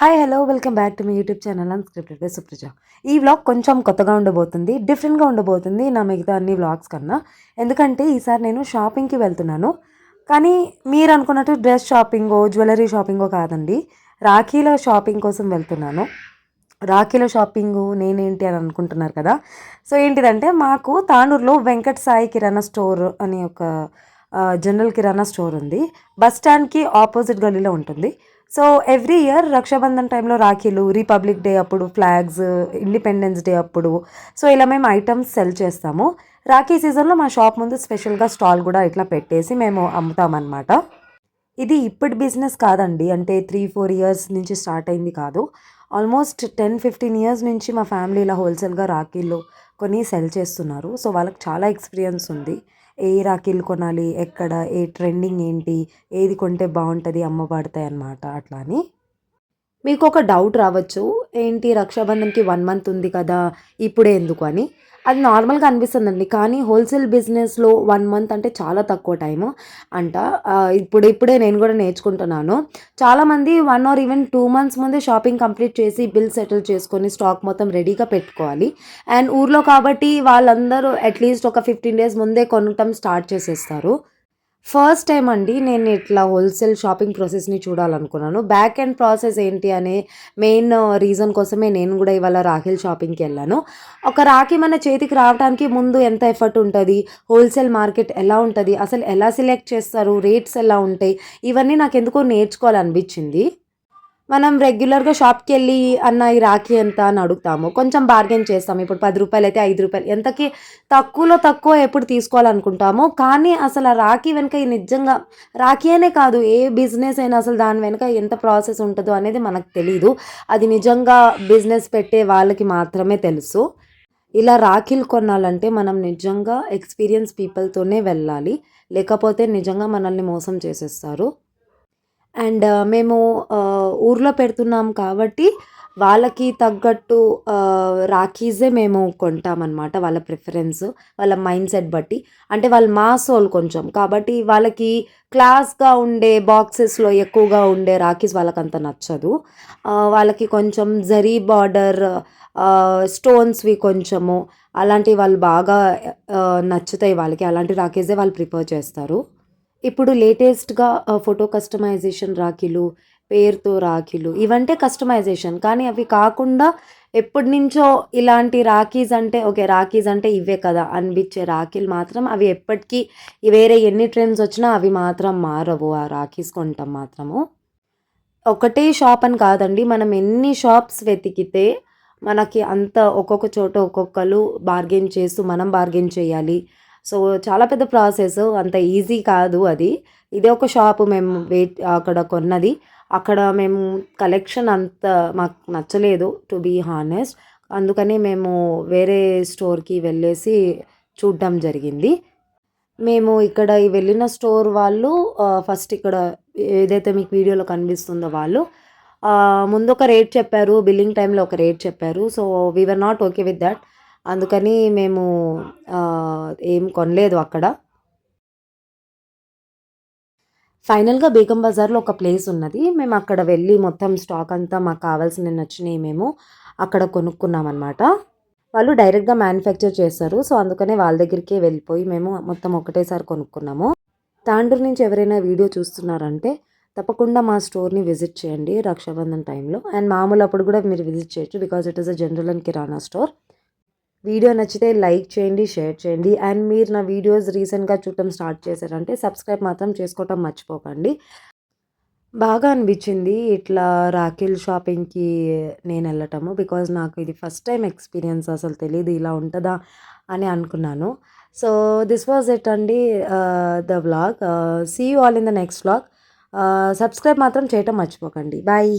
Hi hello welcome back to my YouTube channel unscripted by Supraja. ఈ vlog కొంచెం కొత్తగా ఉండబోతుంది, డిఫరెంట్గా ఉండబోతుంది నా మిగతా అన్ని వ్లాగ్స్ కన్నా. ఎందుకంటే ఈసారి నేను షాపింగ్కి వెళ్తున్నాను. కానీ మీరు అనుకున్నట్టు డ్రెస్ షాపింగో జ్యువెలరీ షాపింగో కాదండి, రాఖీల షాపింగ్ కోసం వెళ్తున్నాను. రాఖీల షాపింగు నేనేంటి అని అనుకుంటున్నారు కదా. సో ఏంటిదంటే, మాకు తాండూరులో వెంకట్ సాయి కిరాణా స్టోర్ అని ఒక జనరల్ కిరాణా స్టోర్ ఉంది. బస్ స్టాండ్కి ఆపోజిట్ గల్లీలో ఉంటుంది. సో ఎవ్రీ ఇయర్ రక్షాబంధన్ టైంలో రాఖీలు, రిపబ్లిక్ డే అప్పుడు ఫ్లాగ్స్, ఇండిపెండెన్స్ డే అప్పుడు సో ఇలా మేము ఐటమ్స్ సెల్ చేస్తాము. రాఖీ సీజన్లో మా షాప్ ముందు స్పెషల్గా స్టాల్ కూడా ఇట్లా పెట్టేసి మేము అమ్ముతామన్నమాట. ఇది ఇప్పటి బిజినెస్ కాదండి, అంటే 3-4 ఇయర్స్ నుంచి స్టార్ట్ అయింది కాదు. ఆల్మోస్ట్ 10-15 ఇయర్స్ నుంచి మా ఫ్యామిలీ ఇలా హోల్సేల్గా రాఖీలు కొని సెల్ చేస్తున్నారు. సో వాళ్ళకి చాలా ఎక్స్పీరియన్స్ ఉంది. ఏ రాఖీలు కొనాలి, ఎక్కడ, ఏ ట్రెండింగ్ ఏంటి, ఏది కొంటే బాగుంటుంది, అమ్మబడతాయి అన్నమాట. అట్లా అని మీకు ఒక డౌట్ రావచ్చు, ఏంటి రక్షాబంధన్కి 1 మంత్ ఉంది కదా, ఇప్పుడే ఎందుకు అని. అది నార్మల్గా అనిపిస్తుందండి, కానీ హోల్సేల్ బిజినెస్లో 1 మంత్ అంటే చాలా తక్కువ టైము అంట. ఇప్పుడే నేను కూడా నేర్చుకుంటున్నాను. చాలామంది 1 ఆర్ ఈవెన్ 2 మంత్స్ ముందే షాపింగ్ కంప్లీట్ చేసి బిల్ సెటిల్ చేసుకొని స్టాక్ మొత్తం రెడీగా పెట్టుకోవాలి. అండ్ ఊర్లో కాబట్టి వాళ్ళందరూ అట్లీస్ట్ ఒక 15 డేస్ ముందే కొనటం స్టార్ట్ చేసేస్తారు. ఫస్ట్ టైం అండి నేను ఇట్లా హోల్సేల్ షాపింగ్ ప్రాసెస్‌ని చూడాలనుకున్నాను. బ్యాక్ ఎండ్ ప్రాసెస్ ఏంటి అనే మెయిన్ రీజన్ కోసమే నేను గూడా ఇవాళ రాఖీల షాపింగ్‌కెళ్ళాను. ఒక రాఖీ మన చేతికి రావటానికి ముందు ఎంత ఎఫర్ట్ ఉంటది, హోల్సేల్ మార్కెట్ ఎలా ఉంటది, అసలు ఎలా సెలెక్ట్ చేస్తారు, రేట్స్ ఎలా ఉంటాయి, ఇవన్నీ నాకెందుకో నేర్చుకోవాలనిపించింది. మనం రెగ్యులర్‌గా షాప్‌కెళ్ళి అన్న ఈ రాఖీ ఎంత అని అడుగుతాము. కొంచెం బార్గెయిన్ చేస్తాం. ఇప్పుడు రూ. 10 అయితే రూ. 5 ఎంతకి తక్కువలో తక్కువ ఎప్పుడు తీసుకోవాలనుకుంటాము. కానీ అసలు ఆ రాఖీ వెనక ఈ నిజంగా రాఖీ అనే కాదు, ఏ బిజినెస్ అయినా అసలు దాని వెనక ఎంత ప్రాసెస్ ఉంటదో అనేది మనకు తెలీదు. అది నిజంగా బిజినెస్ పెట్టే వాళ్ళకి మాత్రమే తెలుసు. ఇలా రాఖీలు కొనాలంటే మనం నిజంగా ఎక్స్‌పీరియన్స్ పీపుల్‌తోనే వెళ్ళాలి. లేకపోతే నిజంగా మనల్ని మోసం చేసేస్తారు. అండ్ మేము ఊర్లో పెడుతున్నాం కాబట్టి వాళ్ళకి తగ్గట్టు రాఖీసే మేము కొంటామనమాట. వాళ్ళ ప్రిఫరెన్స్, వాళ్ళ మైండ్ సెట్ బట్టి. అంటే వాళ్ళు మాసోళ్ళు కొంచెం. కాబట్టి వాళ్ళకి క్లాస్‌గా ఉండే బాక్సెస్‌లో ఎక్కువగా ఉండే రాఖీస్ వాళ్ళకంత నచ్చదు. వాళ్ళకి కొంచెం జరీ బార్డర్, స్టోన్స్‌వి కొంచెము అలాంటివి వాళ్ళు బాగా నచ్చుతాయి వాళ్ళకి. అలాంటి రాఖీసే వాళ్ళు ప్రిఫర్ చేస్తారు. ఇప్పుడు లేటెస్ట్‌గా ఫోటో కస్టమైజేషన్ రాఖీలు, పేరుతో రాఖీలు ఇవంటే కస్టమైజేషన్. కానీ అవి కాకుండా ఎప్పటినుంచో ఇలాంటి రాఖీస్ అంటే ఓకే, రాఖీస్ అంటే ఇవే కదా అనిపించే రాఖీలు మాత్రం అవి ఎప్పటికీ వేరే ఎన్ని ట్రెండ్స్ వచ్చినా అవి మాత్రం మారవు. ఆ రాఖీస్ కొంటాం మాత్రము. ఒకటే షాప్ అని కాదండి, మనం ఎన్ని షాప్స్ వెతికితే మనకి అంత ఒక్కొక్క చోట ఒక్కొక్కళ్ళు బార్గెయిన్ చేస్తూ మనం బార్గెయిన్ చేయాలి. సో చాలా పెద్ద ప్రాసెస్, అంత ఈజీ కాదు అది. ఇదే ఒక షాపు మేము అక్కడ కొన్నది. అక్కడ మేము కలెక్షన్ అంత మాకు నచ్చలేదు టు బీ హానెస్ట్. అందుకని మేము వేరే స్టోర్‌కి వెళ్ళేసి చూడడం జరిగింది. మేము ఇక్కడ ఈ వెళ్ళిన స్టోర్ వాళ్ళు ఫస్ట్ ఇక్కడ ఏదైతే మీకు వీడియోలో కనిపిస్తుందో వాళ్ళు ముందొక రేట్ చెప్పారు. బిల్లింగ్ టైంలో ఒక రేట్ చెప్పారు. So we were not okay with that. అందుకని మేము ఏం కొనలేదు అక్కడ. ఫైనల్‌గా బేగం బజార్‌లో ఒక ప్లేస్ ఉన్నది. మేము అక్కడ వెళ్ళి మొత్తం స్టాక్ అంతా మాకు కావాల్సినవి నచ్చినయి మేము అక్కడ కొనుక్కున్నామనమాట. వాళ్ళు డైరెక్ట్‌గా మ్యానుఫ్యాక్చర్ చేస్తారు. సో అందుకనే వాళ్ళ దగ్గరికే వెళ్ళిపోయి మేము మొత్తం ఒకటేసారి కొనుక్కున్నాము. తాండూరు నుంచి ఎవరైనా వీడియో చూస్తున్నారంటే తప్పకుండా మా స్టోర్‌ని విజిట్ చేయండి రక్షాబంధన్ టైంలో. అండ్ మామూలు అప్పుడు కూడా మీరు విజిట్ చేయొచ్చు, because it is a general and kirana store. Video నచ్చితే లైక్ చేయండి, షేర్ చేయండి. అండ్ మీరు నా వీడియోస్ రీసెంట్‌గా చూడటం స్టార్ట్ చేశారంటే సబ్స్క్రైబ్ మాత్రం చేసుకోవటం మర్చిపోకండి. బాగా అనిపించింది ఇట్లా రాఖీల్ షాపింగ్‌కి నేనెళ్ళటము. బికాజ్ నాకు ఇది ఫస్ట్ టైమ్ ఎక్స్‌పీరియన్స్, అసలు తెలీదు ఇలా ఉంటదా అని అనుకున్నాను. సో దిస్ వాజ్ ఇట్ అండి, the vlog. See you all in the next vlog. Subscribe మాత్రం చేయటం మర్చిపోకండి. బాయ్.